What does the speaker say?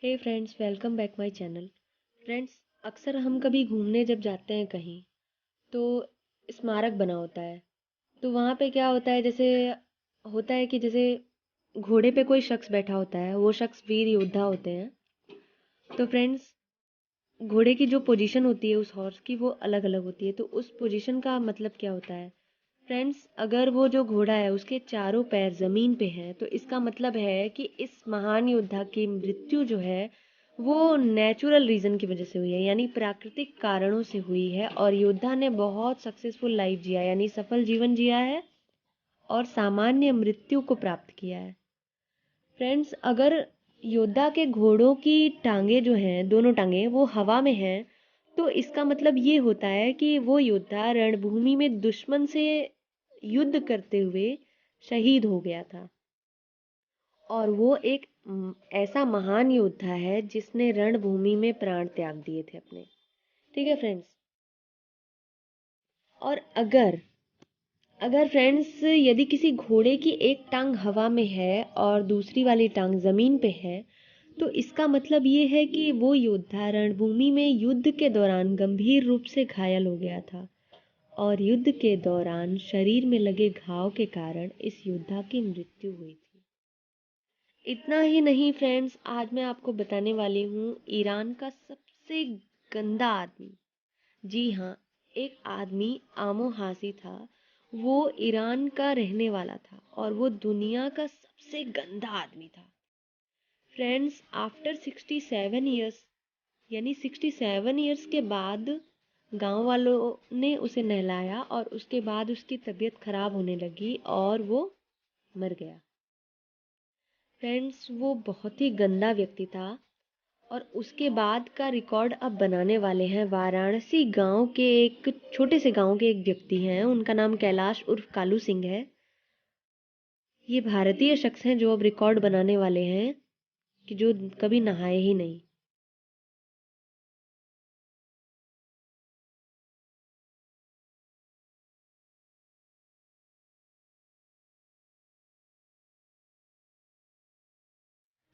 Hey friends, welcome back my channel. Friends, अक्सर हम कभी घूमने जब जाते हैं कहीं तो स्मारक बना होता है। तो वहाँ पे क्या होता है, जैसे होता है कि जैसे घोड़े पे कोई शख्स बैठा होता है, वो शख्स वीर योद्धा होते हैं। तो फ्रेंड्स, घोड़े की जो पोजीशन होती है उस हॉर्स की, वो अलग अलग होती है। तो उस पोजीशन का मतलब क्या होता है फ्रेंड्स? अगर वो जो घोड़ा है उसके चारों पैर जमीन पे हैं तो इसका मतलब है कि इस महान योद्धा की मृत्यु जो है वो नेचुरल रीजन की वजह से हुई है, यानी प्राकृतिक कारणों से हुई है। और योद्धा ने बहुत सक्सेसफुल लाइफ जिया, यानी सफल जीवन जिया है और सामान्य मृत्यु को प्राप्त किया है। फ्रेंड्स, अगर योद्धा के घोड़ों की टांगे जो हैं, दोनों टांगे वो हवा में हैं, तो इसका मतलब ये होता है कि वो योद्धा रणभूमि में दुश्मन से युद्ध करते हुए शहीद हो गया था। और वो एक ऐसा महान योद्धा है जिसने रणभूमि में प्राण त्याग दिए थे अपने। ठीक है फ्रेंड्स। और अगर अगर फ्रेंड्स, यदि किसी घोड़े की एक टांग हवा में है और दूसरी वाली टांग जमीन पे है, तो इसका मतलब ये है कि वो योद्धा रणभूमि में युद्ध के दौरान गंभीर रूप से घायल हो गया था और युद्ध के दौरान शरीर में लगे घाव के कारण इस योद्धा की मृत्यु हुई थी। इतना ही नहीं फ्रेंड्स, आज मैं आपको बताने वाली हूँ ईरान का सबसे गंदा आदमी। जी हाँ, एक आदमी आमो हासी था। वो ईरान का रहने वाला था और वो दुनिया का सबसे गंदा आदमी था। फ्रेंड्स, आफ्टर 67 ईयर्स, यानी 67 ईयर्स के बाद गांव वालों ने उसे नहलाया और उसके बाद उसकी तबीयत खराब होने लगी और वो मर गया। फ्रेंड्स, वो बहुत ही गंदा व्यक्ति था। और उसके बाद का रिकॉर्ड अब बनाने वाले हैं वाराणसी गांव के एक छोटे से गांव के एक व्यक्ति हैं, उनका नाम कैलाश उर्फ कालू सिंह है। ये भारतीय शख्स हैं जो अब रिकॉर्ड बनाने वाले हैं कि जो कभी नहाए ही नहीं।